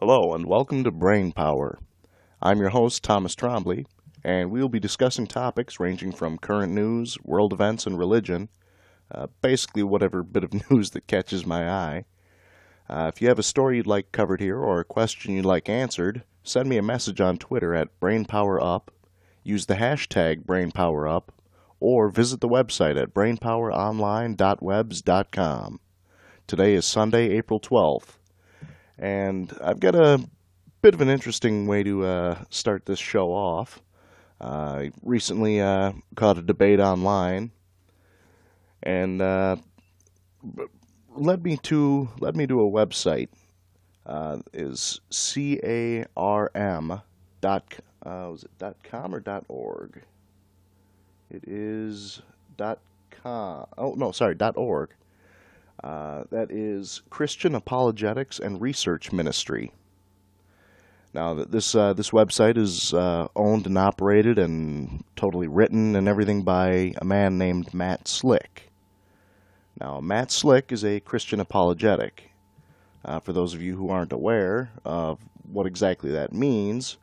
Hello and welcome to Brain Power. I'm your host, Thomas Trombley, and we will be discussing topics ranging from current news, world events, and religion, basically whatever bit of news that catches my eye. If you have a story you'd like covered here or a question you'd like answered, send me a message on Twitter at BrainPowerUp, use the hashtag BrainPowerUp, or visit the website at brainpoweronline.webs.com. Today is Sunday, April 12th. And I've got a bit of an interesting way to start this show off. I recently caught a debate online, and led me to a website. Is CARM dot was it .com or .org? It is .com. Oh no, sorry, .org. That is Christian Apologetics and Research Ministry. Now, this website is owned and operated and totally written and everything by a man named Matt Slick. Now, Matt Slick is a Christian apologetic. For those of you who aren't aware of what exactly that means,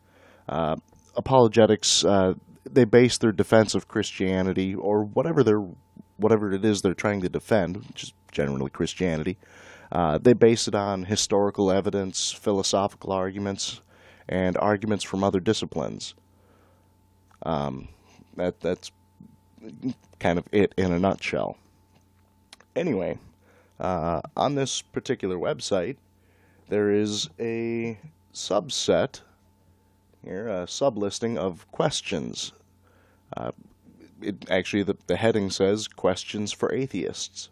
apologetics, they base their defense of Christianity or whatever it is they're trying to defend, which is generally Christianity. They base it on historical evidence, philosophical arguments, and arguments from other disciplines. That's kind of it in a nutshell. Anyway, on this particular website, there is a subset here, a sublisting of questions. Actually, the heading says "Questions for Atheists,"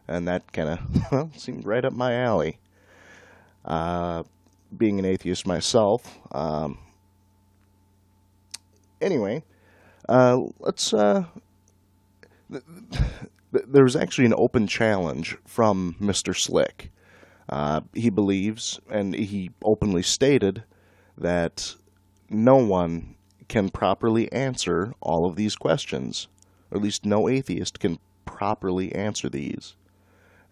and that kind of seemed right up my alley. Being an atheist myself, anyway, let's. There's actually an open challenge from Mr. Slick. He believes, and he openly stated, that no one can properly answer all of these questions. Or at least no atheist can properly answer these.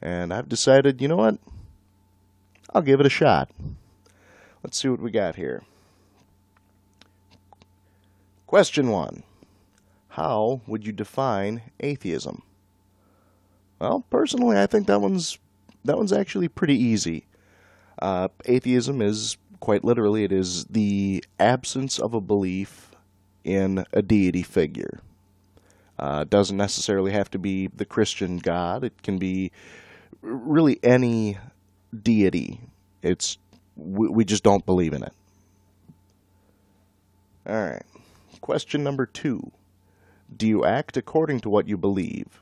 And I've decided, you know what? I'll give it a shot. Let's see what we got here. Question 1. How would you define atheism? Well, personally, I think that one's actually pretty easy. Atheism is, quite literally, it is the absence of a belief in a deity figure. It doesn't necessarily have to be the Christian God. It can be really any deity. We just don't believe in it. All right. Question number 2. Do you act according to what you believe?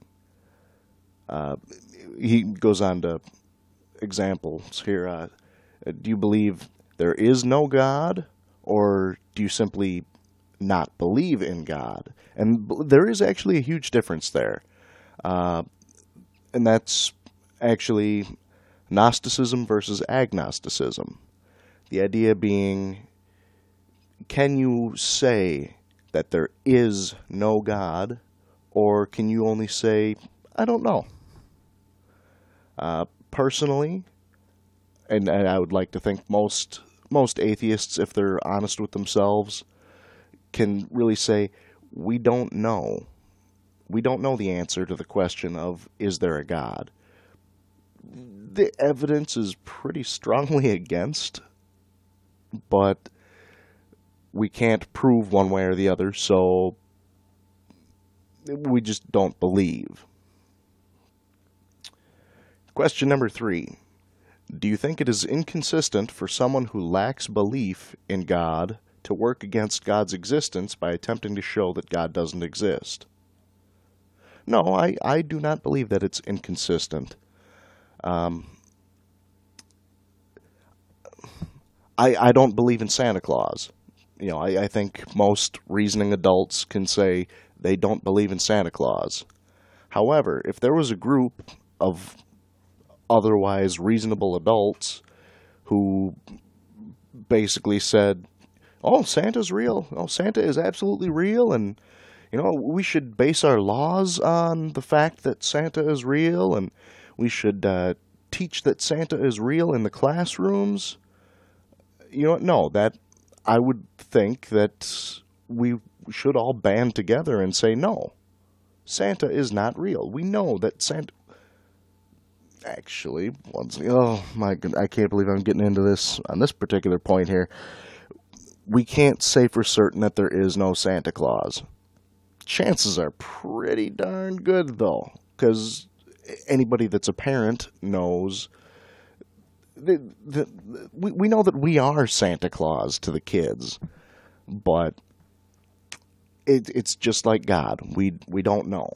He goes on to examples here. Do you believe there is no God, or do you simply not believe in God? And there is actually a huge difference there. And that's actually Gnosticism versus agnosticism. The idea being, can you say that there is no God, or can you only say, I don't know? Personally, and I would like to think most atheists, if they're honest with themselves, can really say, we don't know. We don't know the answer to the question of, is there a God? The evidence is pretty strongly against, but we can't prove one way or the other, so we just don't believe. Question number 3. Do you think it is inconsistent for someone who lacks belief in God to work against God's existence by attempting to show that God doesn't exist? No, I do not believe that it's inconsistent. I don't believe in Santa Claus. You know, I think most reasoning adults can say they don't believe in Santa Claus. However, if there was a group of otherwise reasonable adults who basically said, oh, Santa's real. Oh, Santa is absolutely real, and, you know, we should base our laws on the fact that Santa is real, and we should teach that Santa is real in the classrooms. you know what? No, that I would think that we should all band together and say no. Santa is not real. We know that Santa. Actually, oh my god, I can't believe I'm getting into this on this particular point here. We can't say for certain that there is no Santa Claus. Chances are pretty darn good, though, because anybody that's a parent knows that we know that we are Santa Claus to the kids, but it's just like God. We don't know.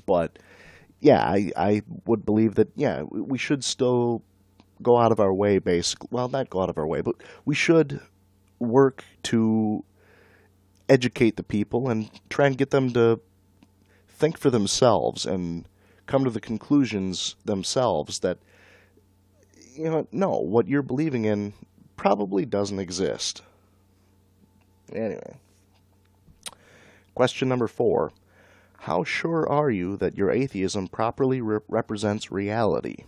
But yeah, I would believe that, yeah, we should still go out of our way, basically. Well, not go out of our way, but we should work to educate the people and try and get them to think for themselves and come to the conclusions themselves that, you know, no, what you're believing in probably doesn't exist. Anyway, question number 4. How sure are you that your atheism properly represents reality?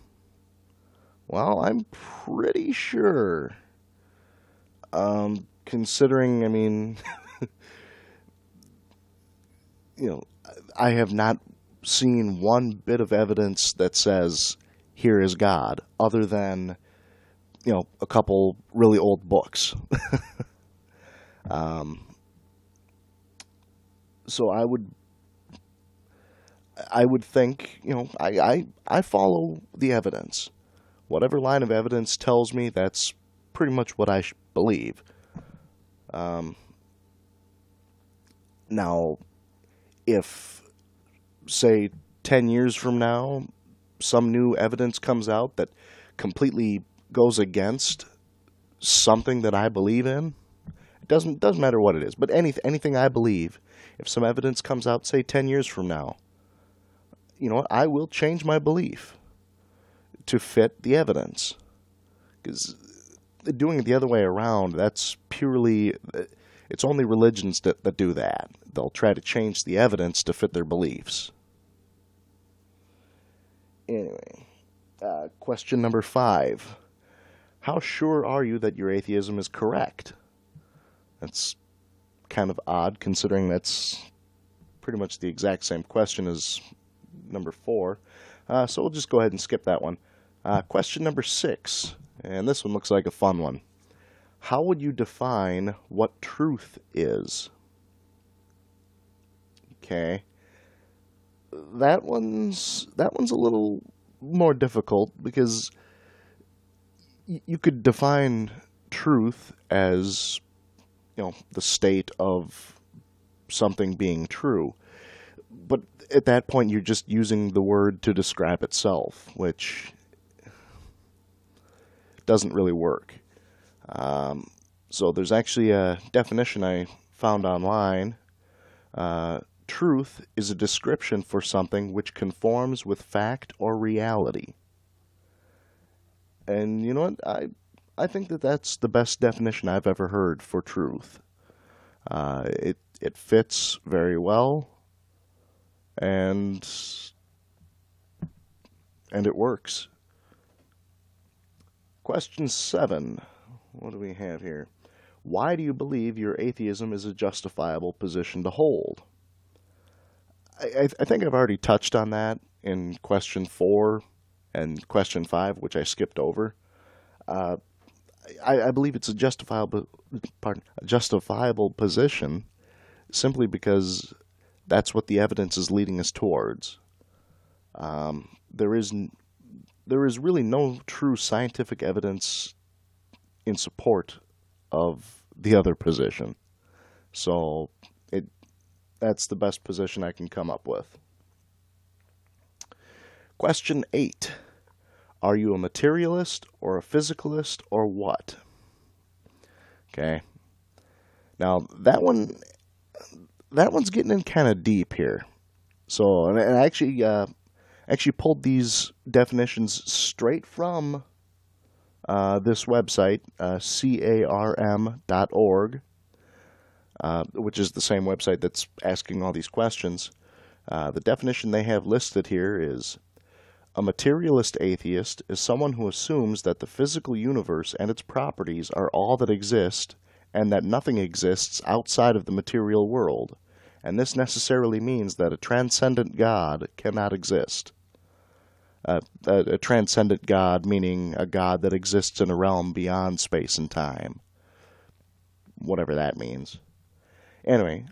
Well, I'm pretty sure. Considering, I mean, you know, I have not seen one bit of evidence that says, here is God, other than, you know, a couple really old books. So I would think, you know, I follow the evidence. Whatever line of evidence tells me, that's pretty much what I believe. Now, if, say, 10 years from now, some new evidence comes out that completely goes against something that I believe in, it doesn't matter what it is, but anything I believe, if some evidence comes out, say, 10 years from now, you know what, I will change my belief to fit the evidence. Because doing it the other way around, that's purely, it's only religions that do that. They'll try to change the evidence to fit their beliefs. Anyway, question number 5. How sure are you that your atheism is correct? That's kind of odd, considering that's pretty much the exact same question as number 4. So we'll just go ahead and skip that one. Question number 6, and this one looks like a fun one. How would you define what truth is? Okay. That one's a little more difficult, because you could define truth as, you know, the state of something being true. But at that point, you're just using the word to describe itself, which doesn't really work. So there's actually a definition I found online. Truth is a description for something which conforms with fact or reality. And you know what? I think that that's the best definition I've ever heard for truth. It fits very well, and it works. Question 7. What do we have here? Why do you believe your atheism is a justifiable position to hold? I think I've already touched on that in question 4 and question 5, which I skipped over. I believe it's a justifiable position simply because that's what the evidence is leading us towards. There is really no true scientific evidence in support of the other position. So that's the best position I can come up with. Question 8. Are you a materialist or a physicalist or what? Okay. Now that one's getting in kind of deep here. So, and I actually pulled these definitions straight from this website, carm.org, which is the same website that's asking all these questions. The definition they have listed here is: A materialist atheist is someone who assumes that the physical universe and its properties are all that exist, and that nothing exists outside of the material world, and this necessarily means that a transcendent God cannot exist. A transcendent God meaning a God that exists in a realm beyond space and time, whatever that means. Anyway,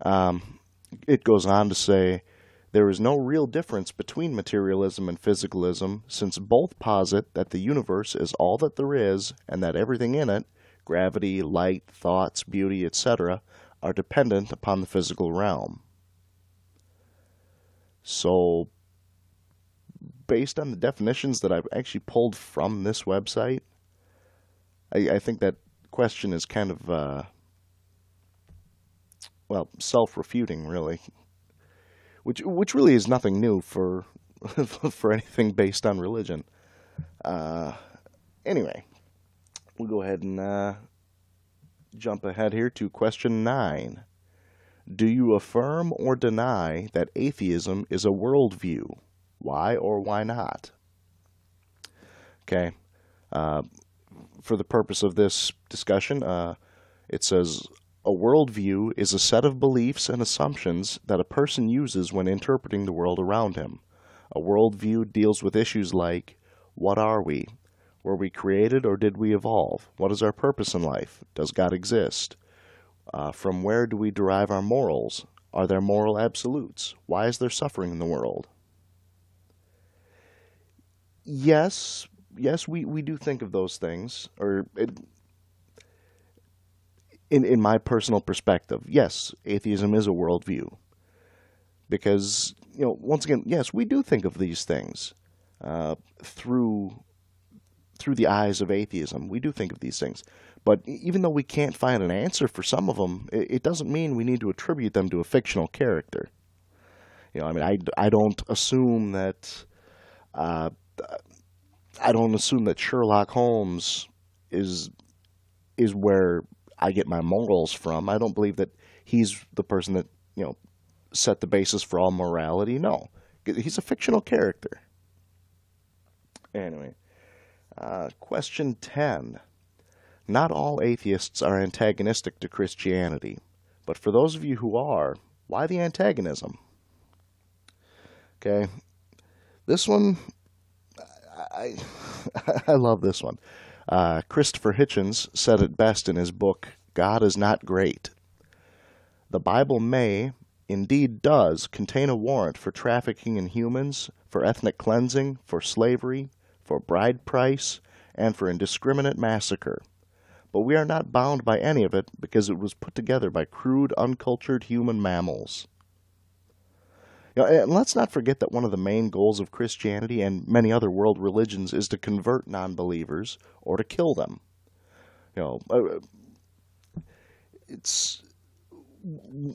it goes on to say, there is no real difference between materialism and physicalism, since both posit that the universe is all that there is, and that everything in it, gravity, light, thoughts, beauty, etc., are dependent upon the physical realm. So, based on the definitions that I've actually pulled from this website, I think that question is kind of, self-refuting, really. Which really is nothing new for for anything based on religion. Anyway, we'll go ahead and jump ahead here to question 9. Do you affirm or deny that atheism is a worldview? Why or why not? Okay. For the purpose of this discussion, it says, a worldview is a set of beliefs and assumptions that a person uses when interpreting the world around him. A worldview deals with issues like, what are we? Were we created or did we evolve? What is our purpose in life? Does God exist? From where do we derive our morals? Are there moral absolutes? Why is there suffering in the world? Yes, we do think of those things, in my personal perspective, yes, atheism is a worldview. Because, once again, yes, we do think of these things through the eyes of atheism. We do think of these things. But even though we can't find an answer for some of them, it doesn't mean we need to attribute them to a fictional character. I don't assume that Sherlock Holmes is where I get my morals from. I don't believe that he's the person that, set the basis for all morality. No. He's a fictional character. Anyway, question 10. Not all atheists are antagonistic to Christianity, but for those of you who are, why the antagonism? Okay, this one, I love this one. Christopher Hitchens said it best in his book, God is Not Great. The Bible may, indeed does, contain a warrant for trafficking in humans, for ethnic cleansing, for slavery, for bride price, and for indiscriminate massacre. But we are not bound by any of it because it was put together by crude, uncultured human mammals. And let's not forget that one of the main goals of Christianity and many other world religions is to convert non-believers or to kill them.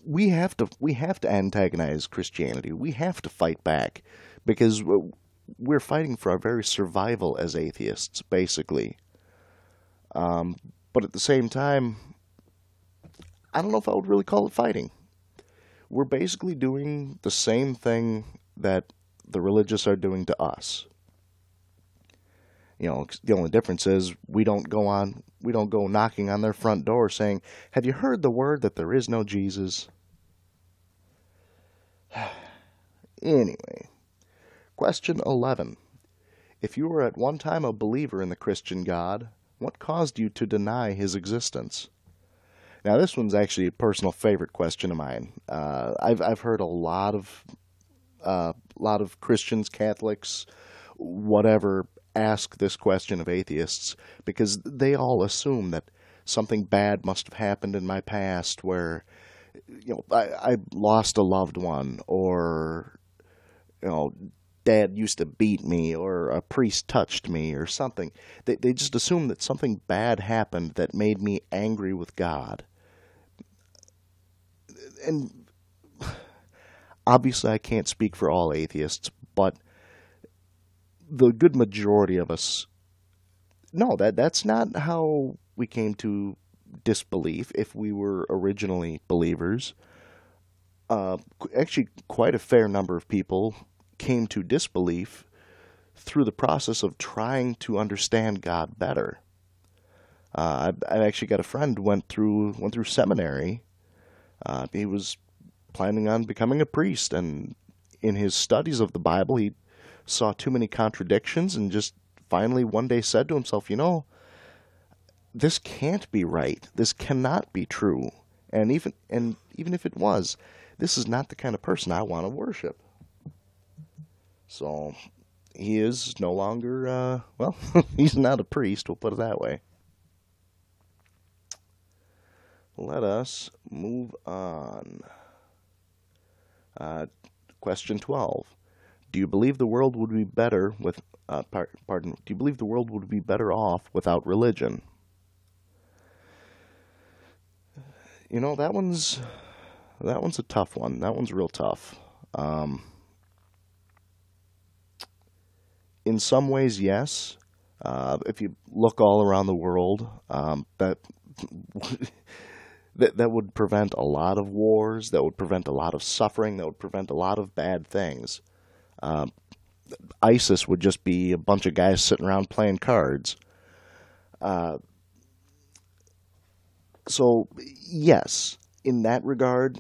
We have to antagonize Christianity. We have to fight back because we're fighting for our very survival as atheists, basically. But at the same time, I don't know if I would really call it fighting. We're basically doing the same thing that the religious are doing to us. The only difference is we don't go knocking on their front door saying, "Have you heard the word that there is no Jesus?" Anyway, question 11. If you were at one time a believer in the Christian God, what caused you to deny his existence? Now, this one's actually a personal favorite question of mine. I've heard a lot of Christians, Catholics, whatever, ask this question of atheists because they all assume that something bad must have happened in my past where I lost a loved one, or Dad used to beat me, or a priest touched me, or something. They just assume that something bad happened that made me angry with God. And obviously I can't speak for all atheists, but the good majority of us, no, that's not how we came to disbelief if we were originally believers. Actually, quite a fair number of people came to disbelief through the process of trying to understand God better. I've actually got a friend who went through seminary. He was planning on becoming a priest, and in his studies of the Bible, he saw too many contradictions and just finally one day said to himself, this can't be right. This cannot be true. And even if it was, this is not the kind of person I want to worship. So he is no longer, he's not a priest, we'll put it that way. Let us move on. Question 12. Do you believe the world would be better with do you believe the world would be better off without religion? That one's a tough one. That one's real tough. In some ways, yes. If you look all around the world, that would prevent a lot of wars, that would prevent a lot of suffering, that would prevent a lot of bad things. ISIS would just be a bunch of guys sitting around playing cards. So, yes, in that regard,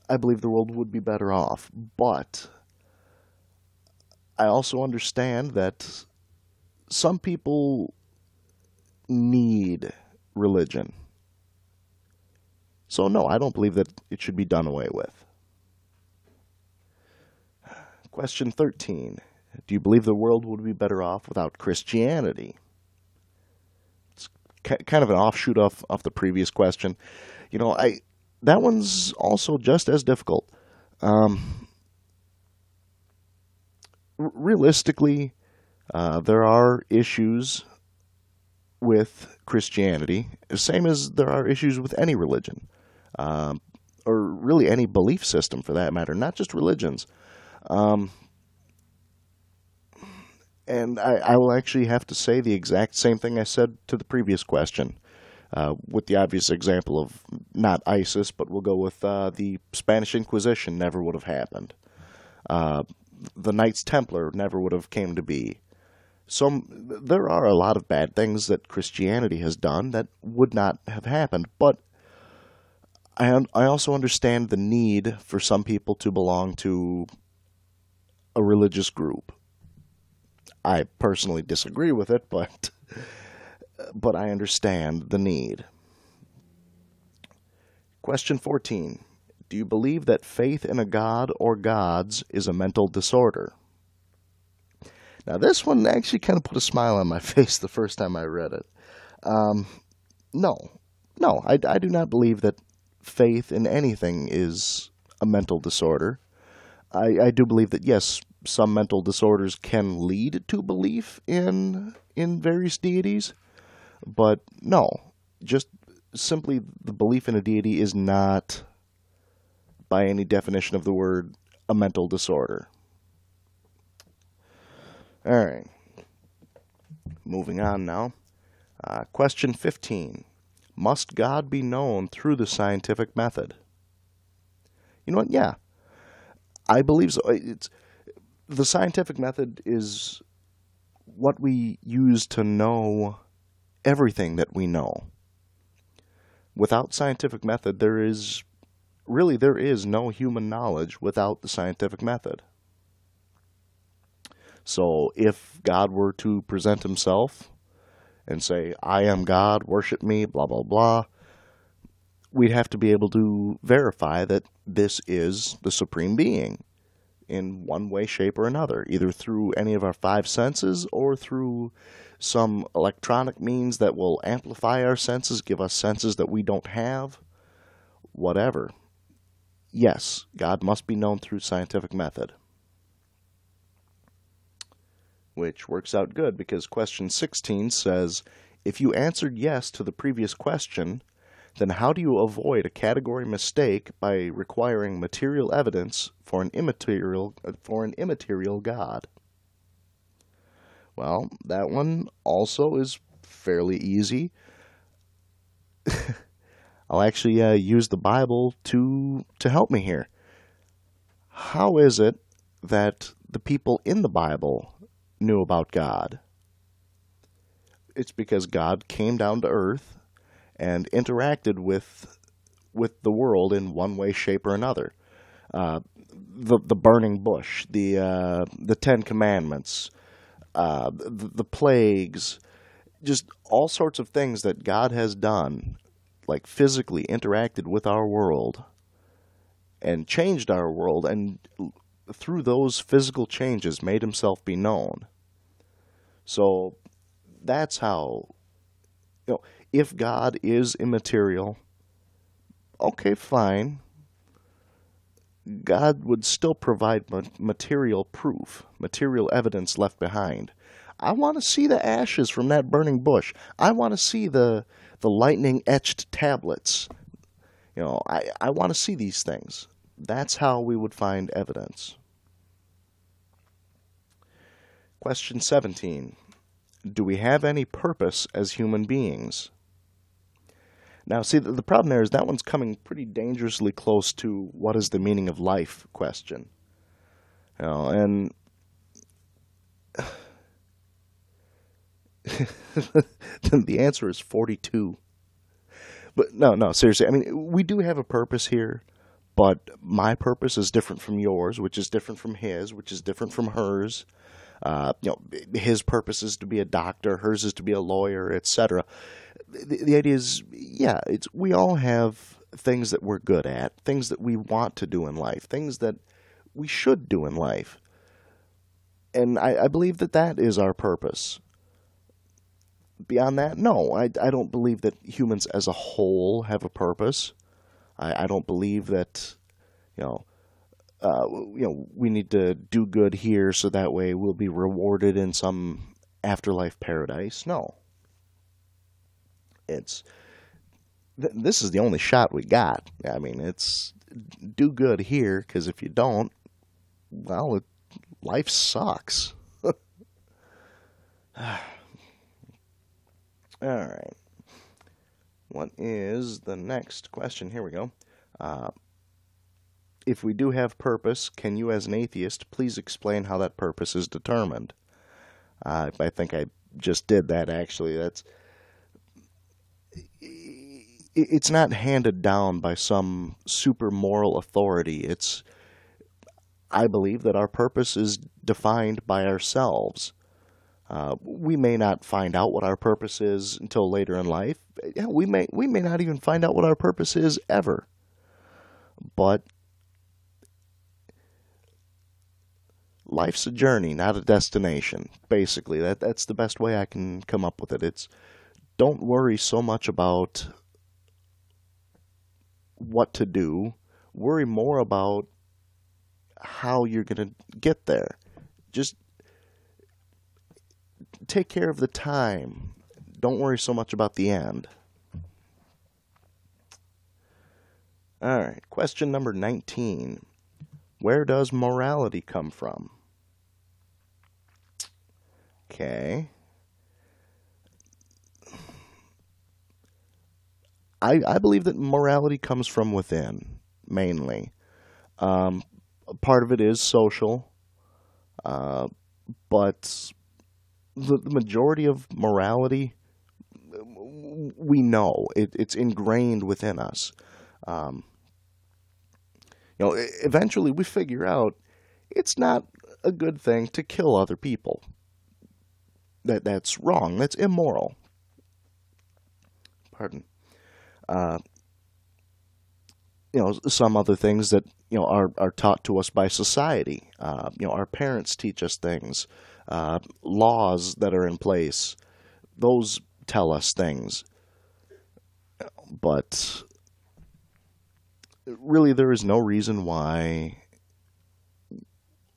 I believe the world would be better off. But I also understand that some people need religion. So, no, I don't believe that it should be done away with. Question 13. Do you believe the world would be better off without Christianity? It's kind of an offshoot off the previous question. That one's also just as difficult. Realistically, there are issues with Christianity, same as there are issues with any religion, or really any belief system for that matter, not just religions. And I will actually have to say the exact same thing I said to the previous question, with the obvious example of not ISIS, but we'll go with the Spanish Inquisition never would have happened. The Knights Templar never would have came to be. So there are a lot of bad things that Christianity has done that would not have happened, but I also understand the need for some people to belong to a religious group. I personally disagree with it, but I understand the need. Question 14. Do you believe that faith in a god or gods is a mental disorder? Now, this one actually kind of put a smile on my face the first time I read it. No, I do not believe that faith in anything is a mental disorder. I do believe that, yes, some mental disorders can lead to belief in various deities, but no, just simply the belief in a deity is not, by any definition of the word, a mental disorder. All right, moving on now. Question 15. Must God be known through the scientific method? You know what? Yeah, I believe so. The scientific method is what we use to know everything that we know. Without scientific method, there is no human knowledge without the scientific method. So if God were to present himself and say, I am God, worship me, blah, blah, blah, we'd have to be able to verify that this is the supreme being in one way, shape, or another, either through any of our five senses or through some electronic means that will amplify our senses, give us senses that we don't have, whatever. Yes, God must be known through scientific method. Which works out good because question 16 says, if you answered yes to the previous question, then how do you avoid a category mistake by requiring material evidence for an immaterial God? Well, that one also is fairly easy. I'll actually use the Bible to help me here. How is it that the people in the Bible knew about God? It's because God came down to earth and interacted with the world in one way, shape, or another. The burning bush, the Ten Commandments, the plagues, just all sorts of things that God has done, like physically interacted with our world and changed our world, and through those physical changes made himself be known. So that's how, if God is immaterial, okay, fine. God would still provide material proof, material evidence left behind. I want to see the ashes from that burning bush. I want to see the lightning etched tablets. I want to see these things. That's how we would find evidence. Question 17. Do we have any purpose as human beings? Now, see, the problem there is that one's coming pretty dangerously close to what is the meaning of life question. And the answer is 42. But no, seriously. I mean, we do have a purpose here, but my purpose is different from yours, which is different from his, which is different from hers. His purpose is to be a doctor, hers is to be a lawyer, etc. The idea is, we all have things that we're good at, things that we want to do in life, things that we should do in life. And I believe that is our purpose. Beyond that, no, I don't believe that humans as a whole have a purpose. I don't believe that, we need to do good here so that way we'll be rewarded in some afterlife paradise. No. This is the only shot we got. I mean, it's do good here, because if you don't, well, life sucks. All right. What is the next question? Here we go. If we do have purpose, can you as an atheist please explain how that purpose is determined? I think I just did that, actually. It's not handed down by some super moral authority. I believe that our purpose is defined by ourselves. We may not find out what our purpose is until later in life. We may not even find out what our purpose is ever. But life's a journey, not a destination. Basically, that's the best way I can come up with it. Don't worry so much about what to do. Worry more about how you're going to get there. Just take care of the time. Don't worry so much about the end. All right, question number 19. Where does morality come from? Okay. I believe that morality comes from within, mainly. Part of it is social, but the majority of morality, we know. It's ingrained within us. Eventually we figure out it's not a good thing to kill other people. That's wrong. That's immoral. Pardon. Some other things that are taught to us by society. Our parents teach us things. Laws that are in place, those tell us things. But really, there is no reason why.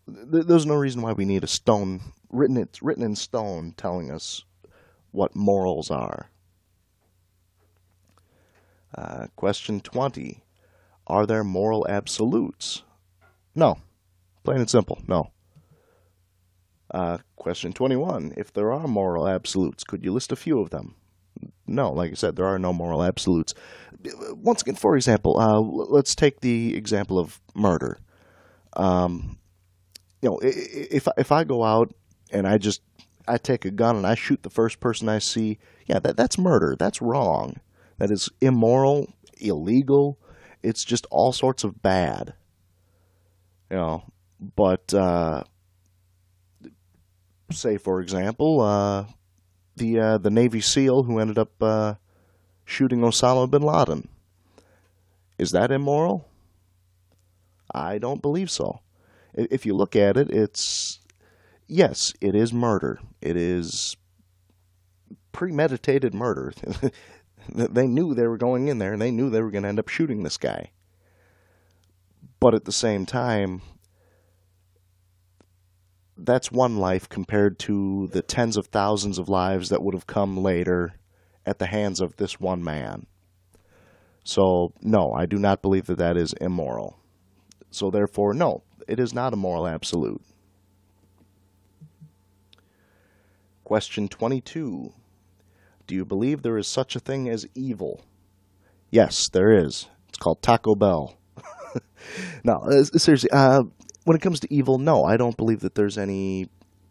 There's no reason why we need a stone written in stone telling us what morals are. Question 20. Are there moral absolutes? No. Plain and simple, no. Question 21. If there are moral absolutes, could you list a few of them? No, like I said, there are no moral absolutes. Once again, for example, let's take the example of murder. If I go out and I take a gun and I shoot the first person I see, yeah, that's murder. That's wrong. That is immoral, illegal. It's just all sorts of bad. You know, but say for example, the Navy SEAL who ended up shooting Osama bin Laden. Is that immoral? I don't believe so. If you look at it, yes, it is murder. It is premeditated murder. They knew they were going in there, and they knew they were going to end up shooting this guy. But at the same time, that's one life compared to the tens of thousands of lives that would have come later at the hands of this one man. So, no, I do not believe that that is immoral. So, therefore, no, it is not a moral absolute. Question 22. Do you believe there is such a thing as evil? Yes, there is. It's called Taco Bell. No, seriously, when it comes to evil, no, I don't believe that there's any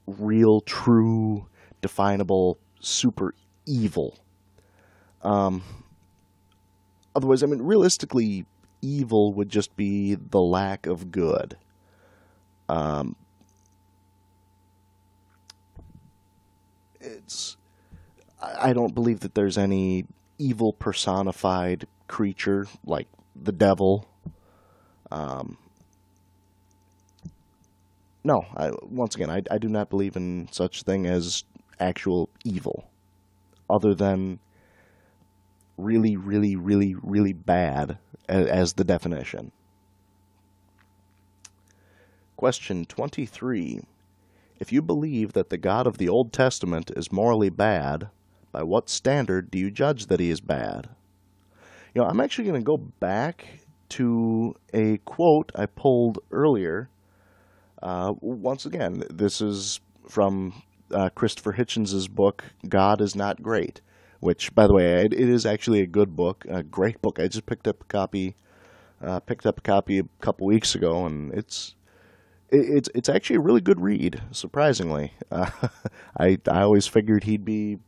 real, true, definable, super evil. Otherwise, I mean, realistically, evil would just be the lack of good. I don't believe that there's any evil personified creature like the devil. No, once again, I do not believe in such thing as actual evil, other than really, really, really, really bad as the definition. Question 23. If you believe that the God of the Old Testament is morally bad, by what standard do you judge that he is bad? You know, I'm actually going to go back to a quote I pulled earlier. Once again, this is from Christopher Hitchens' book, God is Not Great, which, by the way, it is actually a good book, a great book. I just picked up a copy a couple weeks ago, and it's actually a really good read, surprisingly. I always figured he'd be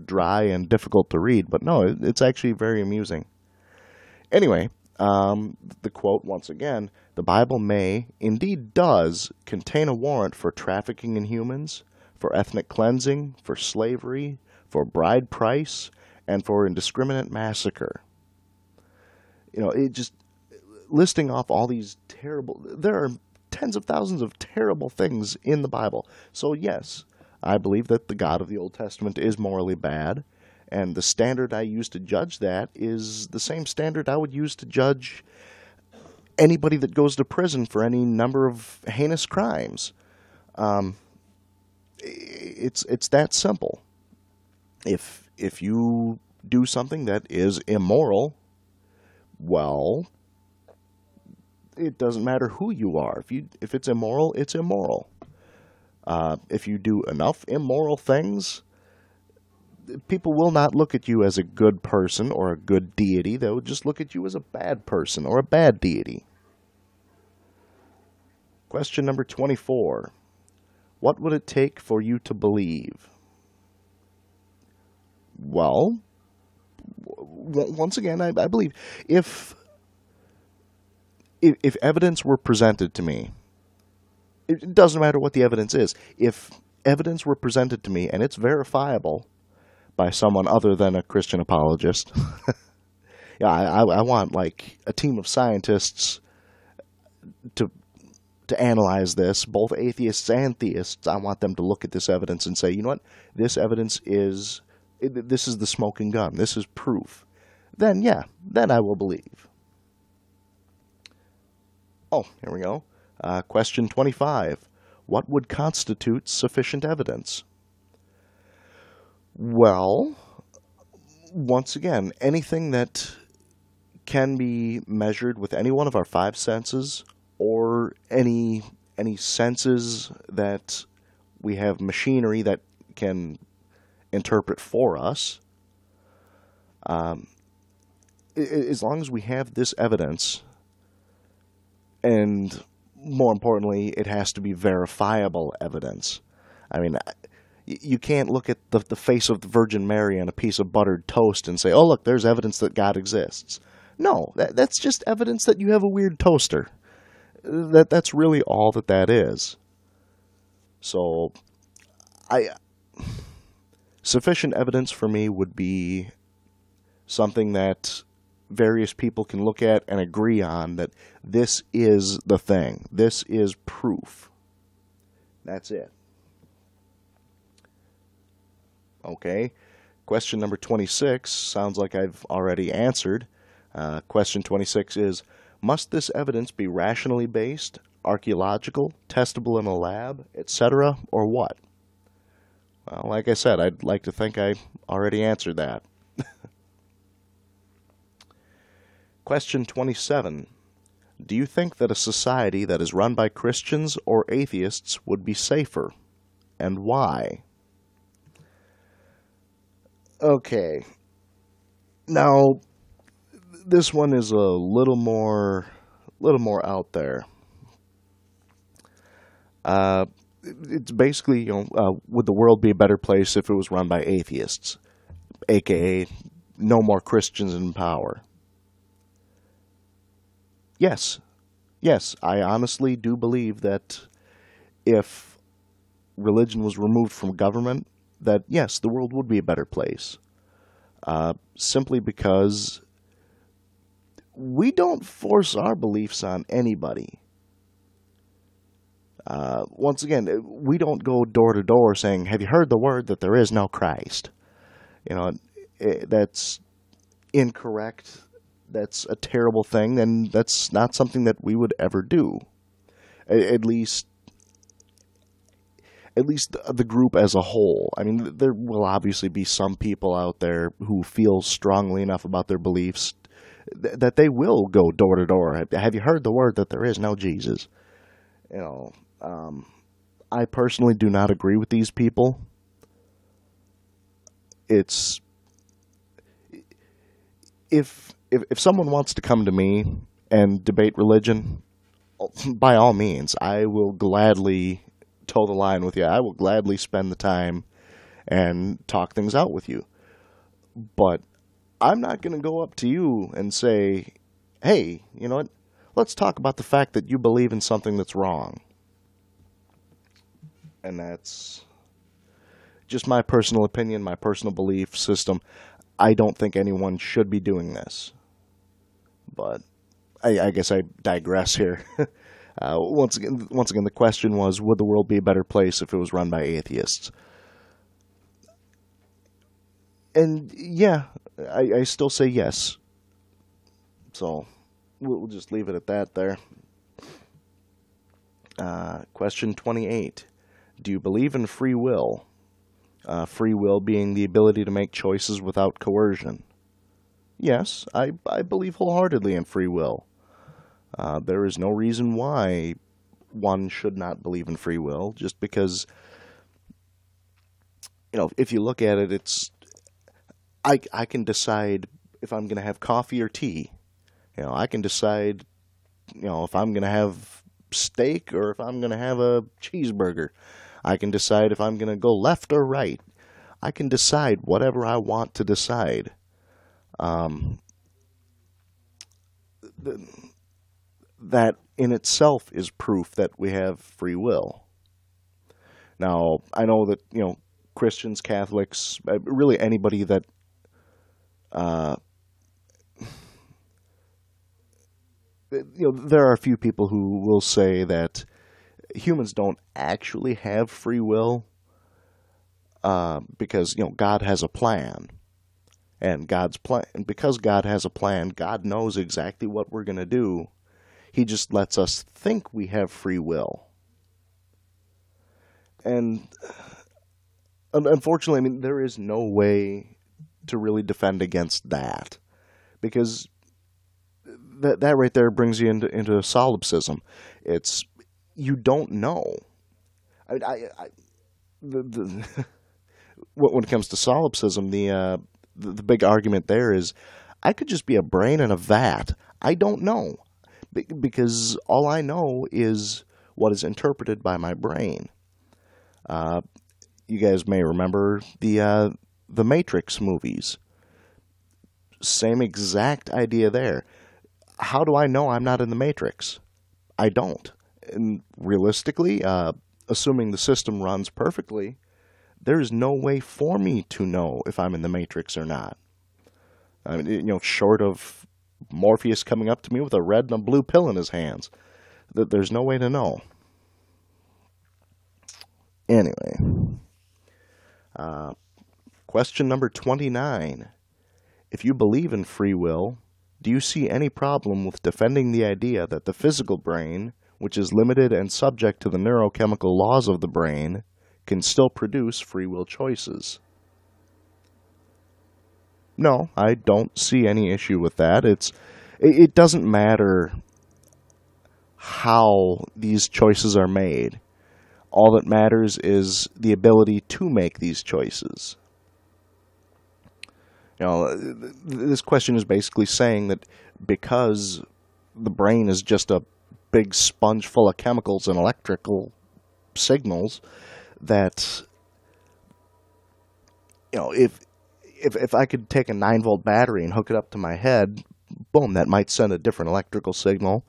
dry and difficult to read, but no, it's actually very amusing. Anyway, the quote once again, the Bible may, indeed does, contain a warrant for trafficking in humans, for ethnic cleansing, for slavery, for bride price, and for indiscriminate massacre. You know, it just listing off all these terrible, there are tens of thousands of terrible things in the Bible. So yes, I believe that the God of the Old Testament is morally bad, and the standard I use to judge that is the same standard I would use to judge anybody that goes to prison for any number of heinous crimes. It's that simple. If you do something that is immoral, well, it doesn't matter who you are. If it's immoral, it's immoral. If you do enough immoral things, people will not look at you as a good person or a good deity. They'll just look at you as a bad person or a bad deity. Question number 24. What would it take for you to believe? Well, once again, I believe if evidence were presented to me, it doesn't matter what the evidence is. If evidence were presented to me and it's verifiable by someone other than a Christian apologist, yeah, I want like a team of scientists to analyze this, both atheists and theists. I want them to look at this evidence and say, you know what, this evidence is, this is the smoking gun. This is proof. Then, yeah, then I will believe. Oh, here we go. Question 25. What would constitute sufficient evidence? Well, once again, anything that can be measured with any one of our five senses, or any senses that we have machinery that can interpret for us, as long as we have this evidence, and more importantly, it has to be verifiable evidence. I mean, you can't look at the face of the Virgin Mary on a piece of buttered toast and say, oh, look, there's evidence that God exists. No, that's just evidence that you have a weird toaster. That's really all that is. So, sufficient evidence for me would be something that various people can look at and agree on that this is the thing. This is proof. That's it. Okay. Question number 26 sounds like I've already answered. Question 26 is, must this evidence be rationally based, archaeological, testable in a lab, etc., or what? Well, like I said, I'd like to think I already answered that. Question 27. Do you think that a society that is run by Christians or atheists would be safer? And why? Okay. Now, this one is a little more out there. It's basically, would the world be a better place if it was run by atheists, aka no more Christians in power? Yes, I honestly do believe that if religion was removed from government, that yes, the world would be a better place. Simply because we don't force our beliefs on anybody. Once again, we don't go door to door saying, have you heard the word that there is no Christ? That's incorrect. That's a terrible thing, and that's not something that we would ever do. At least the group as a whole. I mean, there will obviously be some people out there who feel strongly enough about their beliefs that they will go door to door. Have you heard the word that there is no Jesus? I personally do not agree with these people. It's if someone wants to come to me and debate religion, by all means, I will gladly toe the line with you. I will gladly spend the time and talk things out with you. But I'm not going to go up to you and say, hey, you know what? Let's talk about the fact that you believe in something that's wrong. And that's just my personal opinion, my personal belief system. I don't think anyone should be doing this. But I guess I digress here. Once again, the question was, would the world be a better place if it was run by atheists? And yeah, I still say yes. So we'll just leave it at that there. Question 28. Do you believe in free will? Free will being the ability to make choices without coercion. Yes, I believe wholeheartedly in free will. There is no reason why one should not believe in free will, just because, if you look at it, it's, I can decide if I'm going to have coffee or tea. I can decide, if I'm going to have steak or if I'm going to have a cheeseburger. I can decide if I'm going to go left or right. I can decide whatever I want to decide. That in itself is proof that we have free will. Now, I know that, Christians, Catholics, really anybody that there are a few people who will say that humans don't actually have free will because, God has a plan. And because God has a plan, God knows exactly what we're going to do. He just lets us think we have free will. And unfortunately, there is no way to really defend against that. Because that right there brings you into solipsism. It's, you don't know. When it comes to solipsism, the big argument there is, I could just be a brain in a vat. I don't know. Because all I know is what is interpreted by my brain. Uh, you guys may remember the Matrix movies. Same exact idea there. How do I know I'm not in the Matrix? I don't. And realistically, assuming the system runs perfectly, there's no way for me to know if I'm in the Matrix or not. I mean, short of Morpheus coming up to me with a red and a blue pill in his hands, there's no way to know. Anyway, question number 29. If you believe in free will, do you see any problem with defending the idea that the physical brain, which is limited and subject to the neurochemical laws of the brain, can still produce free will choices? No, I don't see any issue with that. It doesn't matter how these choices are made. All that matters is the ability to make these choices. This question is basically saying that because the brain is just a big sponge full of chemicals and electrical signals, that if I could take a 9-volt battery and hook it up to my head, boom, that might send a different electrical signal.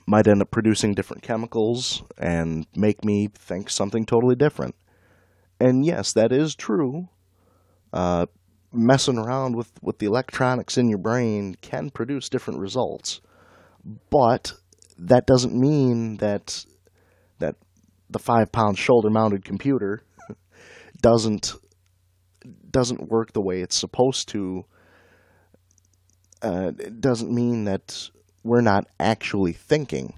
Might end up producing different chemicals and make me think something totally different. And yes, that is true. Messing around with the electronics in your brain can produce different results. But that doesn't mean that the 5-pound shoulder-mounted computer doesn't work the way it's supposed to. It doesn't mean that we're not actually thinking.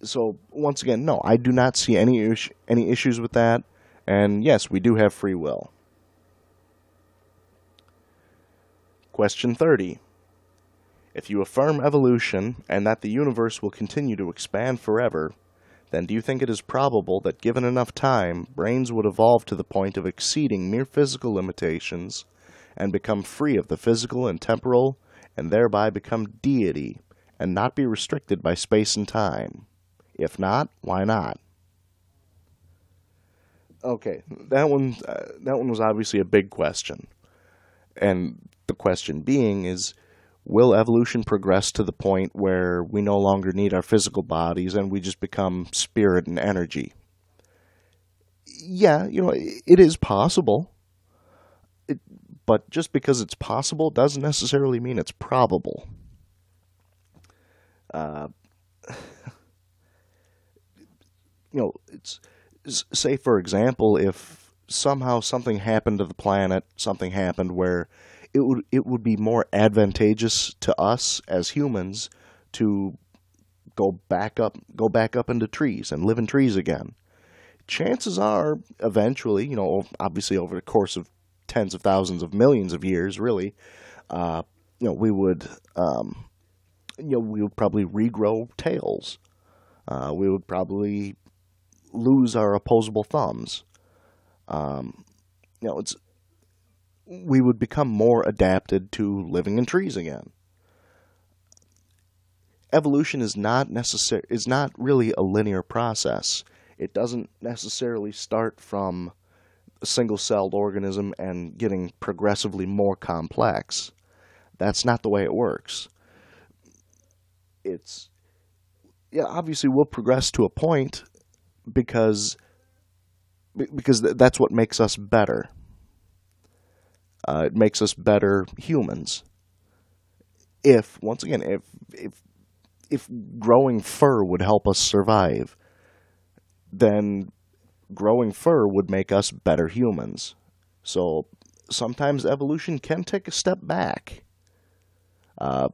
So once again, no, I do not see any issues with that. And yes, we do have free will. Question 30. If you affirm evolution and that the universe will continue to expand forever, then do you think it is probable that given enough time, brains would evolve to the point of exceeding mere physical limitations and become free of the physical and temporal, and thereby become deity, and not be restricted by space and time? If not, why not? Okay, that one was obviously a big question. And the question being is, will evolution progress to the point where we no longer need our physical bodies and we just become spirit and energy? Yeah, it is possible. But just because it's possible doesn't necessarily mean it's probable. Say, for example, if somehow something happened to the planet, something happened where it would be more advantageous to us as humans to go back up into trees and live in trees again. Chances are, eventually, obviously over the course of tens of thousands of millions of years, really, we would probably regrow tails. We would probably lose our opposable thumbs. We would become more adapted to living in trees again. Evolution is not really a linear process. It doesn't necessarily start from a single-celled organism and getting progressively more complex. That's not the way it works. Obviously we'll progress to a point because that's what makes us better. It makes us better humans. If growing fur would help us survive, then growing fur would make us better humans. So sometimes evolution can take a step back. A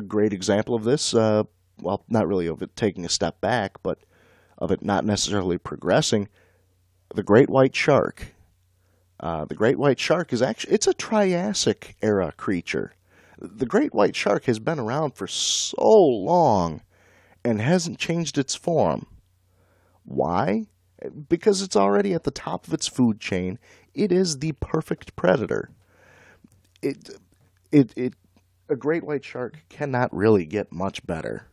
great example of this, not really of it taking a step back, but of it not necessarily progressing, the great white shark. The great white shark it's a Triassic era creature. The great white shark has been around for so long and hasn't changed its form. Why? Because it's already at the top of its food chain. It is the perfect predator. A great white shark cannot really get much better.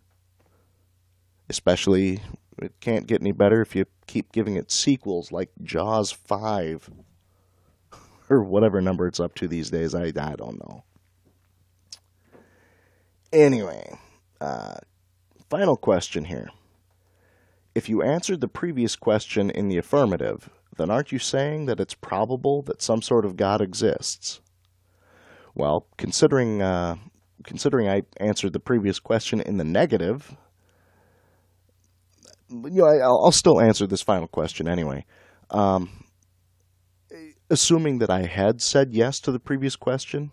Especially, it can't get any better if you keep giving it sequels like Jaws 5 or whatever number it's up to these days. I don't know. Anyway, final question here. If you answered the previous question in the affirmative, then aren't you saying that it's probable that some sort of God exists? Well, considering I answered the previous question in the negative, I'll still answer this final question anyway. Assuming that I had said yes to the previous question,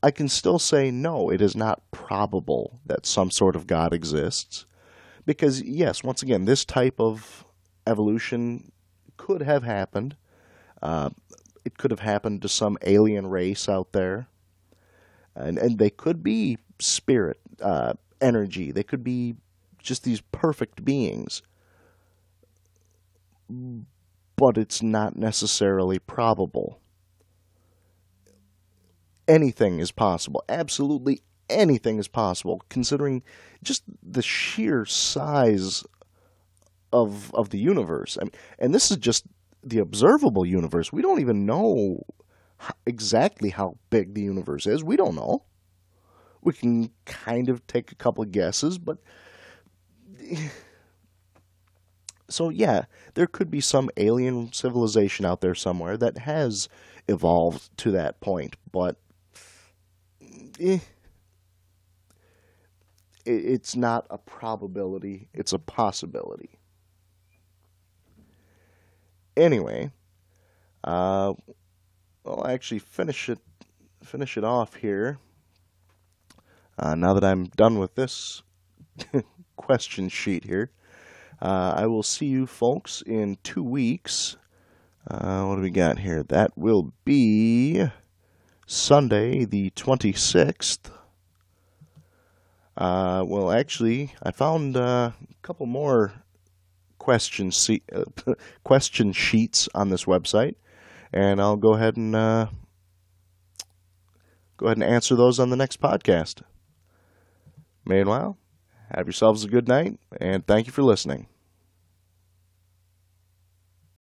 I can still say no, it is not probable that some sort of God exists. Because, yes, once again, this type of evolution could have happened. It could have happened to some alien race out there. And they could be spirit, energy. They could be just these perfect beings. But it's not necessarily probable. Anything is possible. Absolutely anything is possible, considering just the sheer size of the universe. I mean, and this is just the observable universe. We don't even know exactly how big the universe is. We don't know. We can kind of take a couple of guesses, but so yeah, there could be some alien civilization out there somewhere that has evolved to that point, but it's not a probability, it's a possibility. Anyway, I'll actually finish it off here. Now that I'm done with this question sheet here, I will see you folks in 2 weeks. What do we got here? That will be Sunday, the 26th. Well, actually, I found a couple more question sheets on this website, and I'll go ahead and answer those on the next podcast. Meanwhile, have yourselves a good night, and thank you for listening.